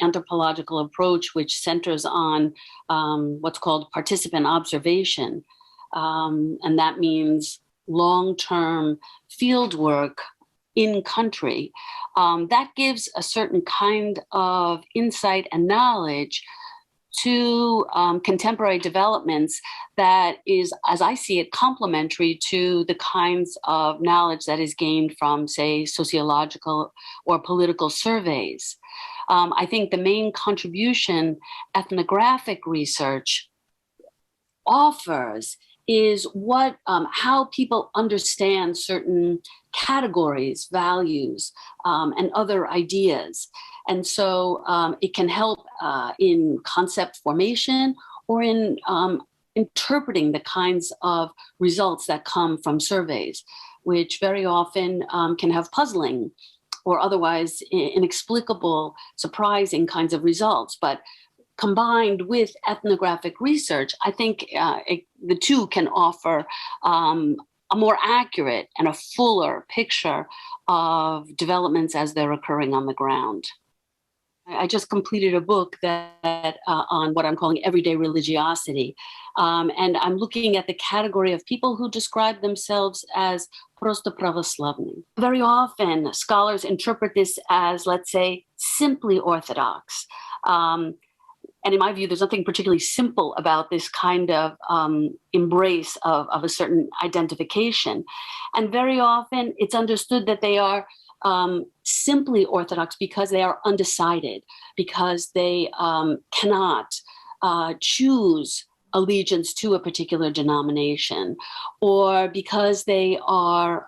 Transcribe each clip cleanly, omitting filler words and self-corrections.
anthropological approach, which centers on what's called participant observation. And that means long-term field work in country. That gives a certain kind of insight and knowledge to contemporary developments that is, as I see it, complementary to the kinds of knowledge that is gained from, say, sociological or political surveys. I think the main contribution ethnographic research offers is what how people understand certain categories, values, and other ideas. And so it can help in concept formation or in interpreting the kinds of results that come from surveys, which very often can have puzzling or otherwise inexplicable, surprising kinds of results. But combined with ethnographic research, I think the two can offer a more accurate and a fuller picture of developments as they're occurring on the ground. I just completed a book that on what I'm calling everyday religiosity. And I'm looking at the category of people who describe themselves as просто православные. Very often, scholars interpret this as, let's say, simply Orthodox. And in my view, there's nothing particularly simple about this kind of embrace of a certain identification. And very often it's understood that they are simply Orthodox because they are undecided, because they cannot choose allegiance to a particular denomination, or because they are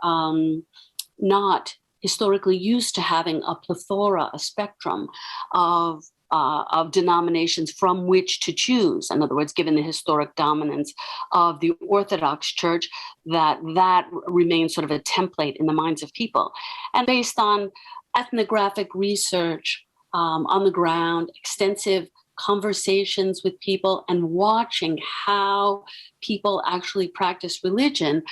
not historically used to having a plethora, a spectrum of denominations from which to choose. In other words, given the historic dominance of the Orthodox Church, that remains sort of a template in the minds of people. And based on ethnographic research on the ground, extensive conversations with people, and watching how people actually practice religion,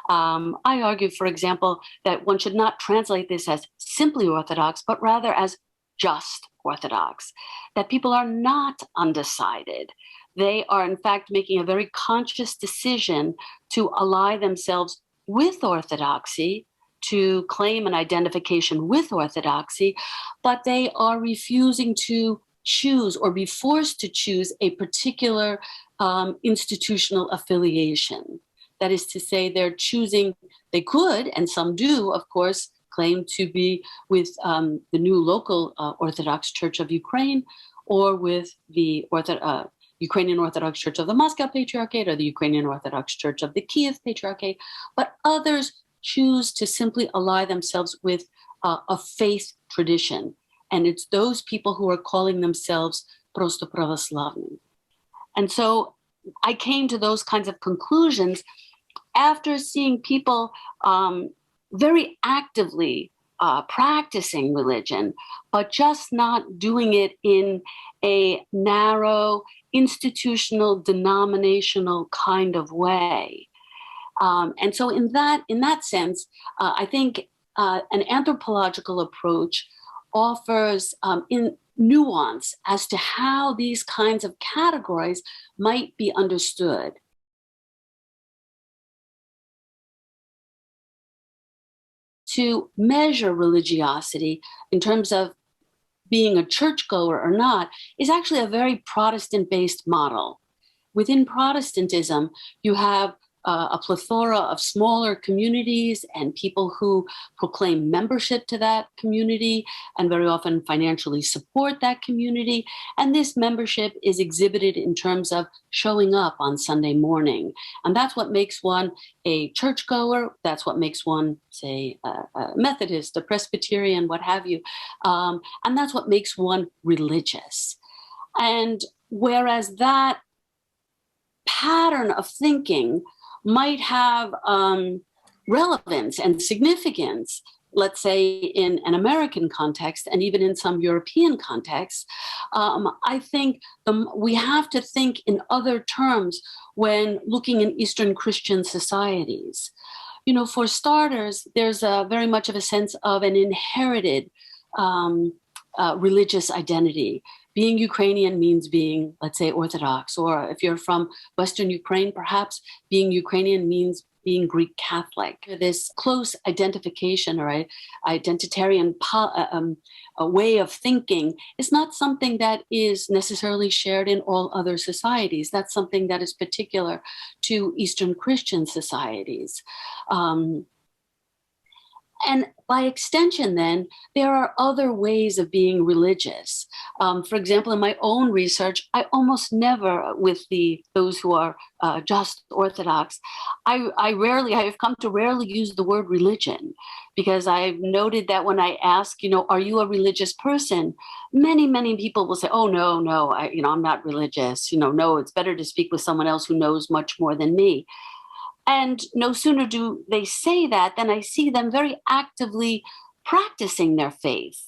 I argue, for example, that one should not translate this as simply Orthodox, but rather as just Orthodox, that people are not undecided. They are, in fact, making a very conscious decision to ally themselves with Orthodoxy, to claim an identification with Orthodoxy, but they are refusing to choose or be forced to choose a particular institutional affiliation. That is to say, they're choosing, they could, and some do, of course, claim to be with the new local Orthodox Church of Ukraine, or with the Ukrainian Orthodox Church of the Moscow Patriarchate, or the Ukrainian Orthodox Church of the Kiev Patriarchate. But others choose to simply ally themselves with a faith tradition. And it's those people who are calling themselves просто православные. And so I came to those kinds of conclusions after seeing people very actively practicing religion, but just not doing it in a narrow, institutional, denominational kind of way. And so in that sense, I think an anthropological approach offers in nuance as to how these kinds of categories might be understood. To measure religiosity in terms of being a churchgoer or not is actually a very Protestant-based model. Within Protestantism, you have a plethora of smaller communities and people who proclaim membership to that community and very often financially support that community. And this membership is exhibited in terms of showing up on Sunday morning. And that's what makes one a churchgoer. That's what makes one, say, a Methodist, a Presbyterian, what have you. And that's what makes one religious. And whereas that pattern of thinking might have relevance and significance, let's say in an American context and even in some European contexts, I think we have to think in other terms when looking in Eastern Christian societies. You know, for starters, there's very much of a sense of an inherited religious identity. Being Ukrainian means being, let's say, Orthodox, or if you're from Western Ukraine, perhaps being Ukrainian means being Greek Catholic. This close identification or identitarian a way of thinking is not something that is necessarily shared in all other societies. That's something that is particular to Eastern Christian societies. And by extension, then, there are other ways of being religious. For example, in my own research, I almost never, with those who are just Orthodox, I have come to rarely use the word religion, because I've noted that when I ask, are you a religious person? Many, many people will say, oh, no, I'm not religious. No, it's better to speak with someone else who knows much more than me. And no sooner do they say that than I see them very actively practicing their faith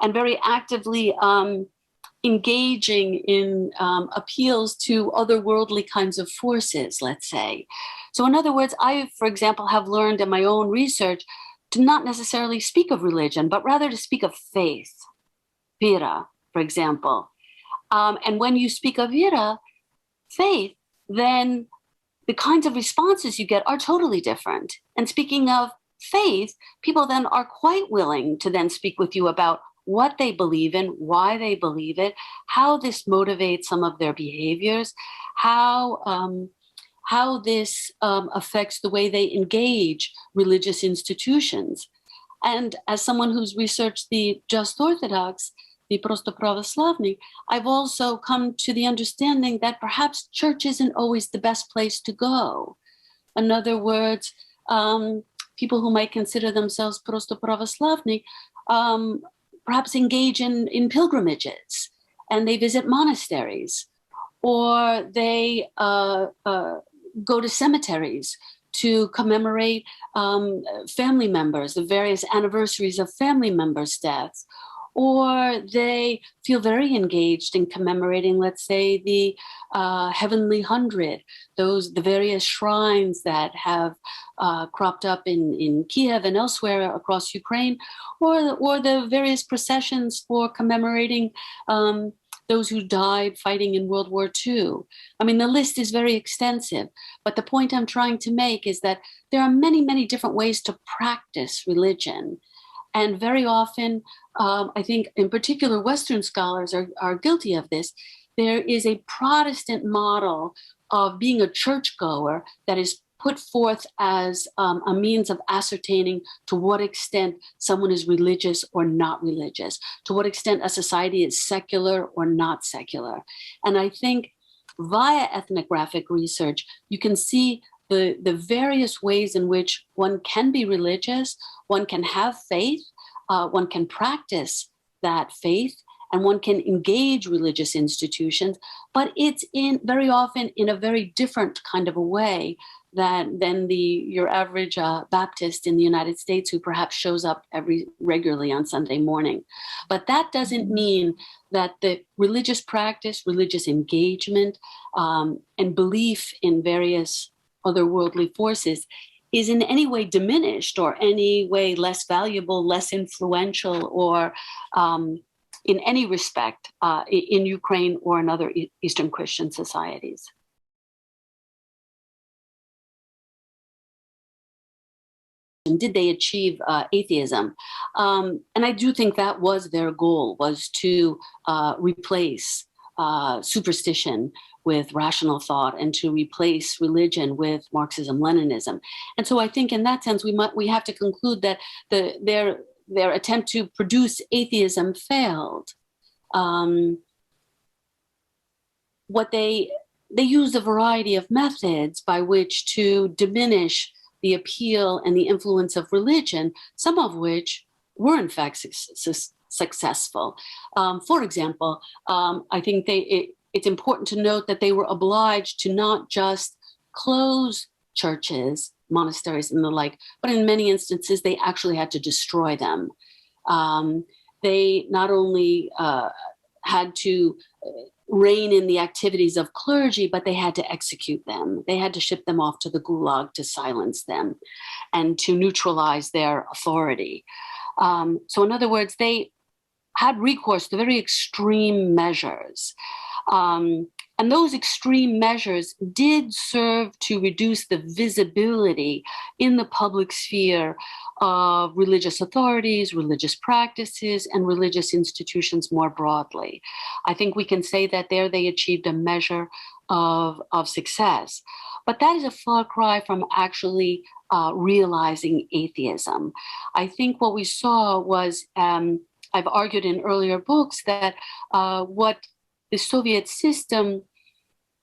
and very actively engaging in appeals to otherworldly kinds of forces, let's say. So in other words, I, for example, have learned in my own research to not necessarily speak of religion, but rather to speak of faith, vera, for example. And when you speak of vera, faith, then the kinds of responses you get are totally different. And speaking of faith, people then are quite willing to then speak with you about what they believe in, why they believe it, how this motivates some of their behaviors, how this affects the way they engage religious institutions. And as someone who's researched the just Orthodox, the Prosto Pravoslavny, I've also come to the understanding that perhaps church isn't always the best place to go. In other words, people who might consider themselves Prosto Pravoslavny perhaps engage in pilgrimages, and they visit monasteries, or they go to cemeteries to commemorate family members, the various anniversaries of family members' deaths, or they feel very engaged in commemorating, let's say, the Heavenly Hundred, the various shrines that have cropped up in Kiev and elsewhere across Ukraine, or the various processions for commemorating those who died fighting in World War II. I mean, the list is very extensive, but the point I'm trying to make is that there are many, many different ways to practice religion. And very often, I think in particular, Western scholars are guilty of this. There is a Protestant model of being a churchgoer that is put forth as a means of ascertaining to what extent someone is religious or not religious, to what extent a society is secular or not secular. And I think via ethnographic research, you can see the various ways in which one can be religious, one can have faith, one can practice that faith, and one can engage religious institutions, but it's very often in a very different kind of a way than your average Baptist in the United States who perhaps shows up regularly on Sunday morning. But that doesn't mean that the religious practice, religious engagement, and belief in various otherworldly forces is in any way diminished or any way less valuable, less influential, or in any respect in Ukraine or in other Eastern Christian societies. And did they achieve atheism? And I do think that was their goal, was to replace superstition with rational thought and to replace religion with Marxism-Leninism. And so I think in that sense, we have to conclude that their attempt to produce atheism failed. What they used a variety of methods by which to diminish the appeal and the influence of religion, some of which were in fact successful. For example, I think it's important to note that they were obliged to not just close churches, monasteries, and the like, but in many instances, they actually had to destroy them. They not only had to rein in the activities of clergy, but they had to execute them. They had to ship them off to the gulag to silence them and to neutralize their authority. So in other words, had recourse to very extreme measures. And those extreme measures did serve to reduce the visibility in the public sphere of religious authorities, religious practices, and religious institutions more broadly. I think we can say that there they achieved a measure of success. But that is a far cry from actually realizing atheism. I think what we saw was, I've argued in earlier books that what the Soviet system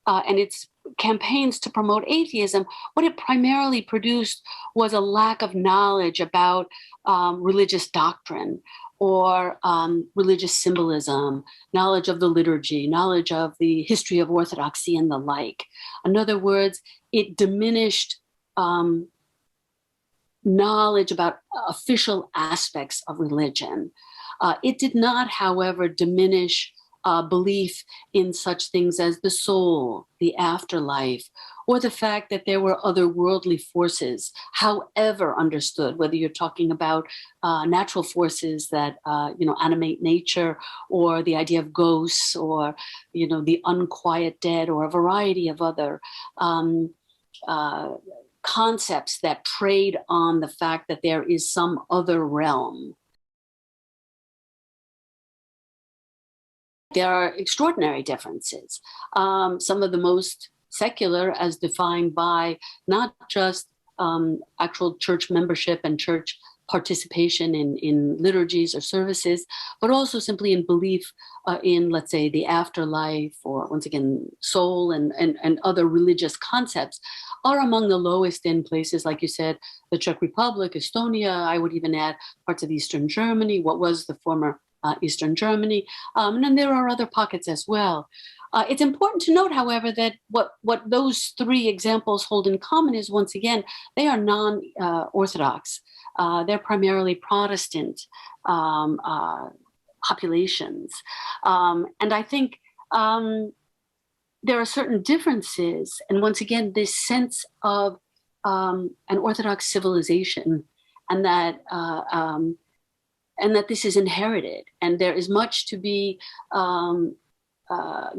and its campaigns to promote atheism, what it primarily produced was a lack of knowledge about religious doctrine or religious symbolism, knowledge of the liturgy, knowledge of the history of orthodoxy and the like. In other words, it diminished knowledge about official aspects of religion. It did not, however, diminish belief in such things as the soul, the afterlife, or the fact that there were otherworldly forces, however understood, whether you're talking about natural forces that animate nature, or the idea of ghosts, or the unquiet dead, or a variety of other concepts that trade on the fact that there is some other realm. There are extraordinary differences. Some of the most secular, as defined by not just actual church membership and church participation in liturgies or services, but also simply in belief in, let's say, the afterlife, or once again, soul and other religious concepts, are among the lowest in places, like you said, the Czech Republic, Estonia. I would even add parts of Eastern Germany, what was the former Eastern Germany, and then there are other pockets as well. It's important to note, however, that what those three examples hold in common is, once again, they are non-Orthodox. They're primarily Protestant populations. And I think there are certain differences. And once again, this sense of an Orthodox civilization, and that this is inherited, and there is much to be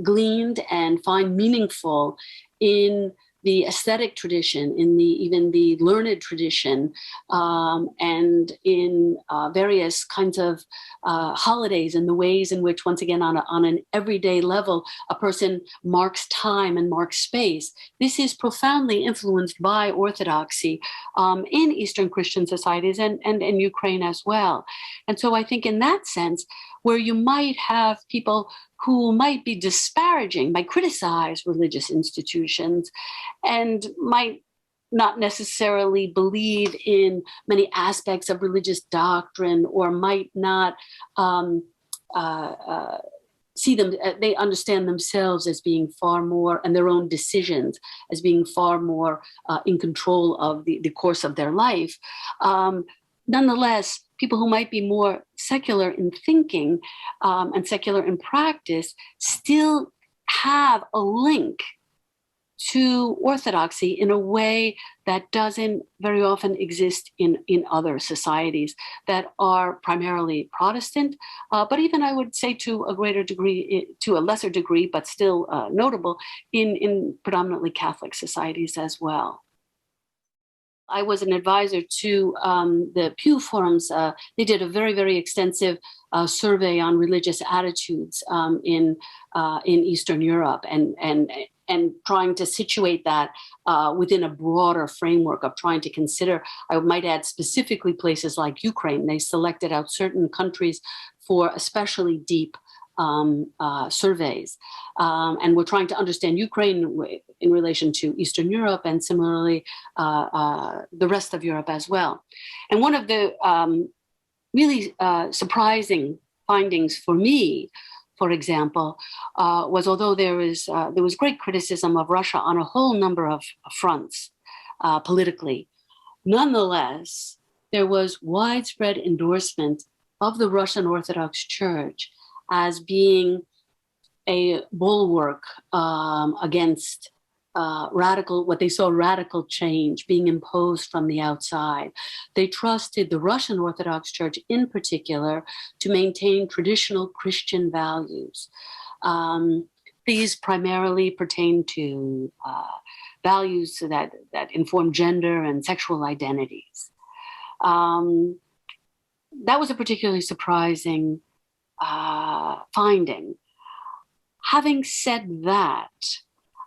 gleaned and find meaningful in the aesthetic tradition, in even the learned tradition, and in various kinds of holidays, and the ways in which, once again, on an everyday level, a person marks time and marks space. This is profoundly influenced by Orthodoxy in Eastern Christian societies and Ukraine as well. And so I think in that sense, where you might have people who might be disparaging, might criticize religious institutions, and might not necessarily believe in many aspects of religious doctrine, or might not see them, they understand themselves as being far more, and their own decisions as being far more in control of the course of their life. Nonetheless, people who might be more secular in thinking and secular in practice still have a link to Orthodoxy in a way that doesn't very often exist in other societies that are primarily Protestant, but even, I would say, to a greater degree, to a lesser degree, but still notable, in predominantly Catholic societies as well. I was an advisor to the Pew Forums. They did a very, very extensive survey on religious attitudes in Eastern Europe, and trying to situate that within a broader framework of trying to consider, I might add specifically places like Ukraine. They selected out certain countries for especially deep surveys. And we're trying to understand Ukraine in relation to Eastern Europe, and similarly the rest of Europe as well. And one of the really surprising findings for me, for example, was, although there was great criticism of Russia on a whole number of fronts politically, nonetheless, there was widespread endorsement of the Russian Orthodox Church as being a bulwark against what they saw radical change being imposed from the outside. They trusted the Russian Orthodox Church in particular to maintain traditional Christian values. These primarily pertain to values that inform gender and sexual identities. That was a particularly surprising finding. Having said that,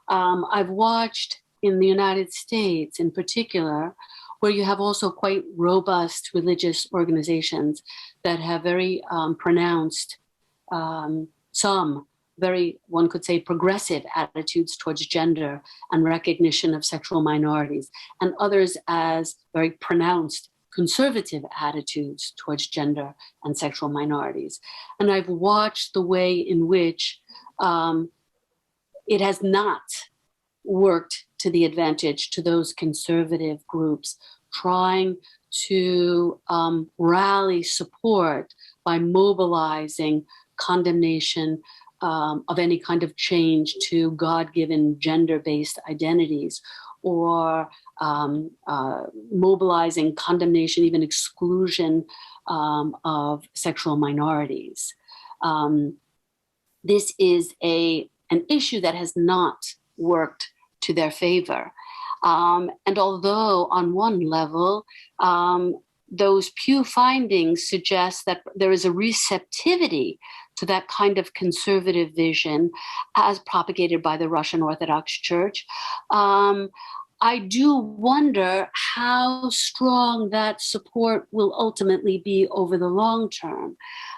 I've watched in the United States in particular, where you have also quite robust religious organizations that have very pronounced, some very, one could say, progressive attitudes towards gender and recognition of sexual minorities, and others as very pronounced conservative attitudes towards gender and sexual minorities. And I've watched the way in which it has not worked to the advantage to those conservative groups trying to rally support by mobilizing condemnation of any kind of change to God-given gender-based identities, or mobilizing condemnation, even exclusion of sexual minorities. This is an issue that has not worked to their favor. And although on one level, those Pew findings suggest that there is a receptivity to that kind of conservative vision as propagated by the Russian Orthodox Church, I do wonder how strong that support will ultimately be over the long term.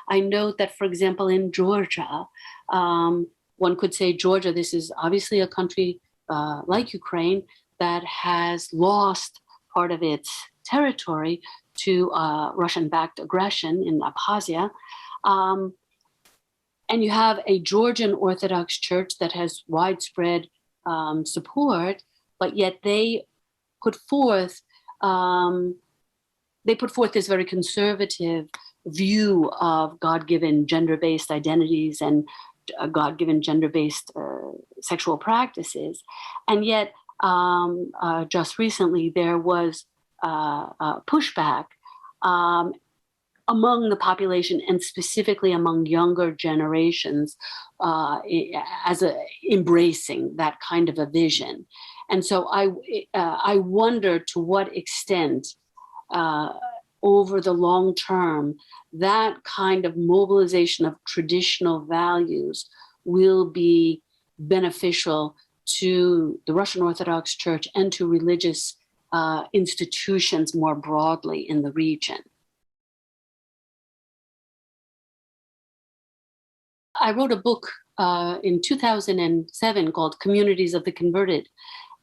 I note that, for example, in Georgia, one could say Georgia, this is obviously a country like Ukraine that has lost part of its territory to Russian-backed aggression in Abkhazia. And you have a Georgian Orthodox Church that has widespread support, but yet they put forth this very conservative view of God-given gender-based identities and God-given gender-based sexual practices. And yet, just recently, there was pushback among the population, and specifically among younger generations, as embracing that kind of a vision. And so I wonder to what extent, over the long term, that kind of mobilization of traditional values will be beneficial to the Russian Orthodox Church and to religious institutions more broadly in the region. I wrote a book in 2007 called Communities of the Converted.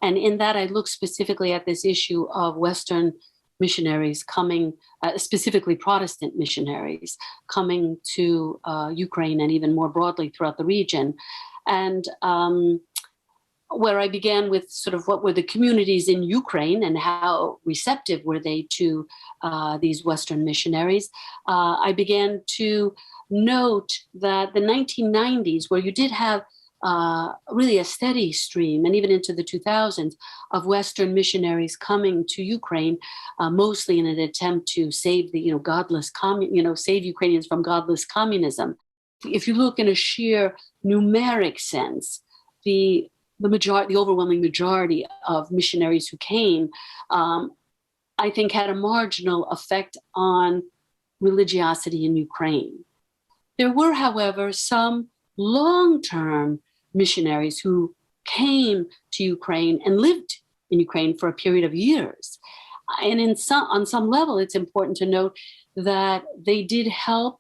And in that, I looked specifically at this issue of Western missionaries coming, specifically Protestant missionaries, coming to Ukraine and even more broadly throughout the region. And where I began with sort of what were the communities in Ukraine and how receptive were they to these Western missionaries, I began to note that the 1990s, where you did have really a steady stream, and even into the 2000s, of Western missionaries coming to Ukraine, mostly in an attempt to save the godless save Ukrainians from godless communism. If you look in a sheer numeric sense, the overwhelming majority of missionaries who came, I think, had a marginal effect on religiosity in Ukraine. There were, however, some long-term missionaries who came to Ukraine and lived in Ukraine for a period of years. And on some level, it's important to note that they did help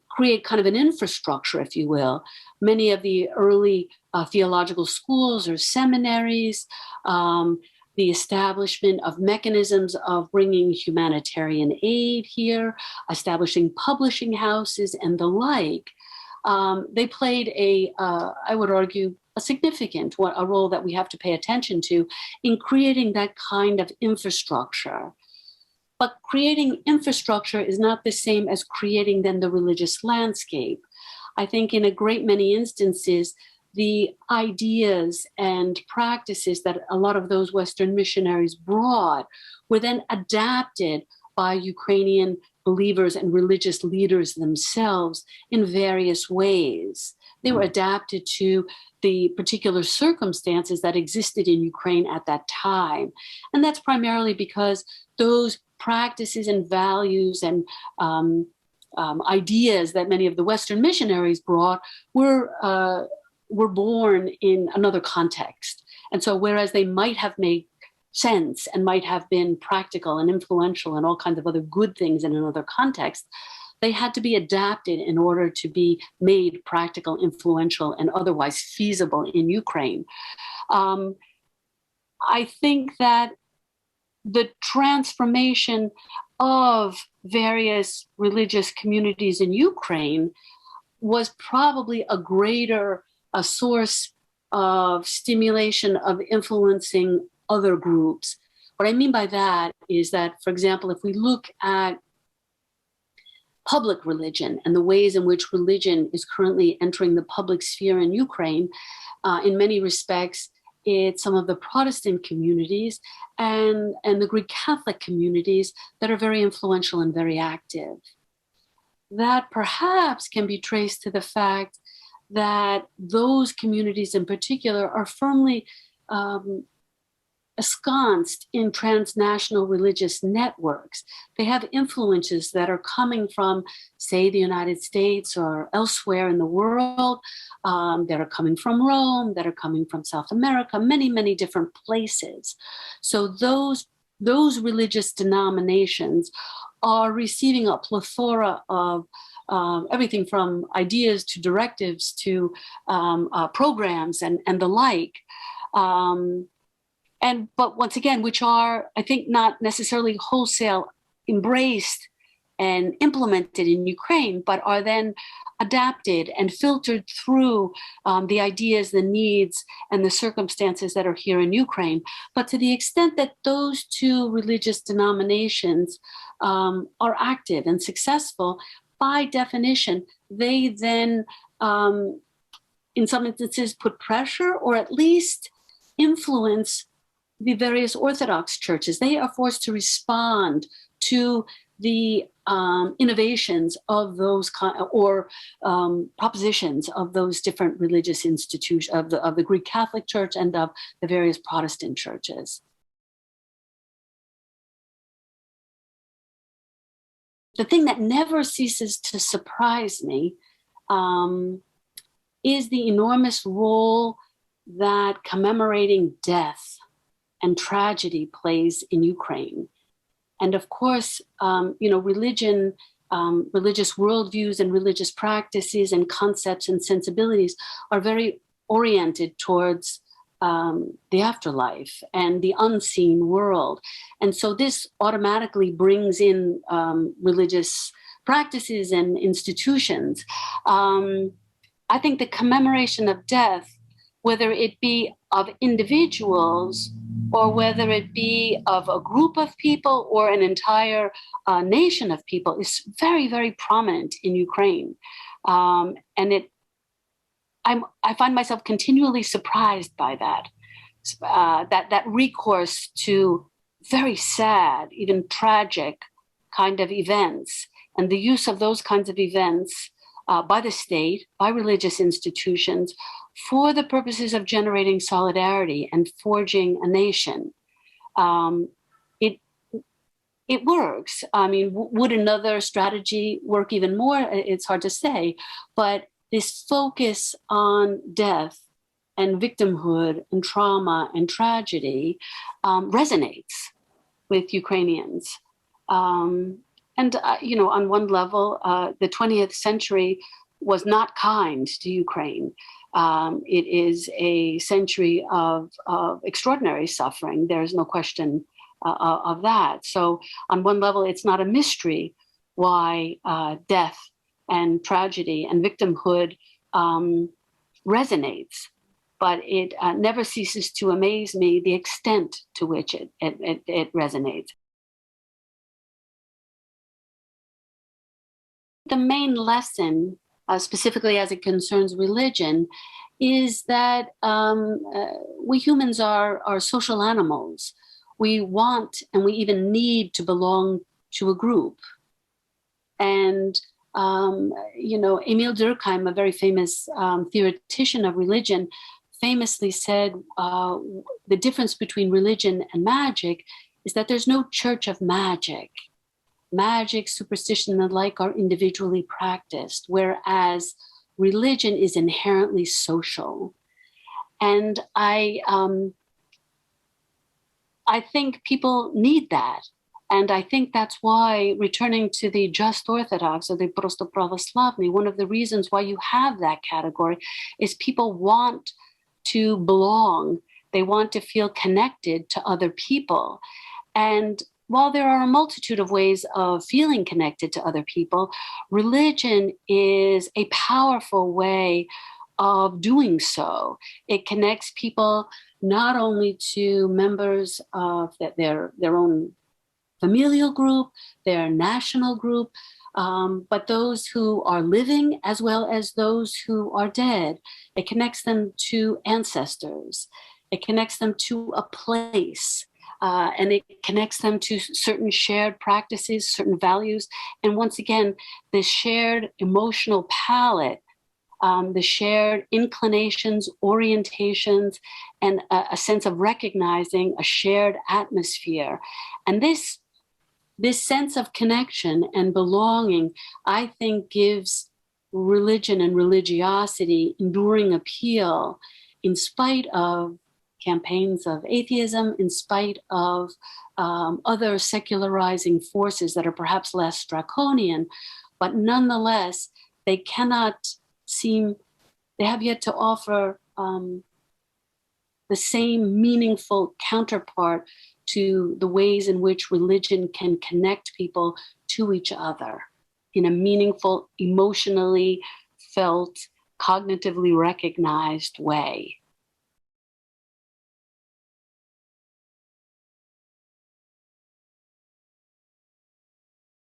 create kind of an infrastructure, if you will. Many of the early theological schools or seminaries, the establishment of mechanisms of bringing humanitarian aid here, establishing publishing houses and the like. They played I would argue, a significant role that we have to pay attention to in creating that kind of infrastructure. But creating infrastructure is not the same as creating then the religious landscape. I think in a great many instances, the ideas and practices that a lot of those Western missionaries brought were then adapted by Ukrainian believers and religious leaders themselves in various ways. They were adapted to the particular circumstances that existed in Ukraine at that time. And that's primarily because those practices and values and ideas that many of the Western missionaries brought were born in another context. And so whereas they might have made sense and might have been practical and influential and all kinds of other good things in another context, they had to be adapted in order to be made practical, influential, and otherwise feasible in Ukraine. I think that the transformation of various religious communities in Ukraine was probably a source of stimulation, of influencing other groups. What I mean by that is that, for example, if we look at public religion and the ways in which religion is currently entering the public sphere in Ukraine, in many respects, it's some of the Protestant communities and the Greek Catholic communities that are very influential and very active. That perhaps can be traced to the fact that those communities in particular are firmly ensconced in transnational religious networks. They have influences that are coming from, say, the United States or elsewhere in the world, that are coming from Rome, that are coming from South America, many, many different places. So those religious denominations are receiving a plethora of everything from ideas to directives to programs and the like. But once again, which are, I think, not necessarily wholesale embraced and implemented in Ukraine, but are then adapted and filtered through the ideas, the needs, and the circumstances that are here in Ukraine. But to the extent that those two religious denominations are active and successful, by definition, they then, in some instances, put pressure or at least influence the various Orthodox churches. They are forced to respond to the innovations of those propositions of those different religious institutions of the Greek Catholic Church and of the various Protestant churches. The thing that never ceases to surprise me is the enormous role that commemorating death and tragedy plays in Ukraine. And of course, religion, religious worldviews and religious practices and concepts and sensibilities are very oriented towards the afterlife and the unseen world. And so this automatically brings in religious practices and institutions. I think the commemoration of death, whether it be of individuals or whether it be of a group of people or an entire nation of people, is very, very prominent in Ukraine. And I find myself continually surprised by that, that recourse to very sad, even tragic kind of events, and the use of those kinds of events by the state, by religious institutions, for the purposes of generating solidarity and forging a nation. It works. I mean, would another strategy work even more? It's hard to say, but this focus on death and victimhood and trauma and tragedy resonates with Ukrainians. On one level, the 20th century was not kind to Ukraine. It is a century of extraordinary suffering. There is no question of that. So on one level, it's not a mystery why death and tragedy and victimhood resonates, but it never ceases to amaze me the extent to which it resonates. The main lesson, specifically as it concerns religion, is that we humans are social animals. We want and we even need to belong to a group. And, Emil Durkheim, a very famous theoretician of religion, famously said the difference between religion and magic is that there's no church of magic. Magic, superstition, and the like are individually practiced, whereas religion is inherently social. And I think people need that. And I think that's why, returning to the just Orthodox or the Prosto Pravoslavny, one of the reasons why you have that category is people want to belong. They want to feel connected to other people. And while there are a multitude of ways of feeling connected to other people, religion is a powerful way of doing so. It connects people not only to members of their own familial group, their national group, but those who are living as well as those who are dead. It connects them to ancestors. It connects them to a place. And it connects them to certain shared practices, certain values. And once again, the shared emotional palette, the shared inclinations, orientations, and a sense of recognizing a shared atmosphere. And this sense of connection and belonging, I think, gives religion and religiosity enduring appeal in spite of campaigns of atheism, in spite of other secularizing forces that are perhaps less draconian, but nonetheless, they have yet to offer the same meaningful counterpart to the ways in which religion can connect people to each other in a meaningful, emotionally felt, cognitively recognized way.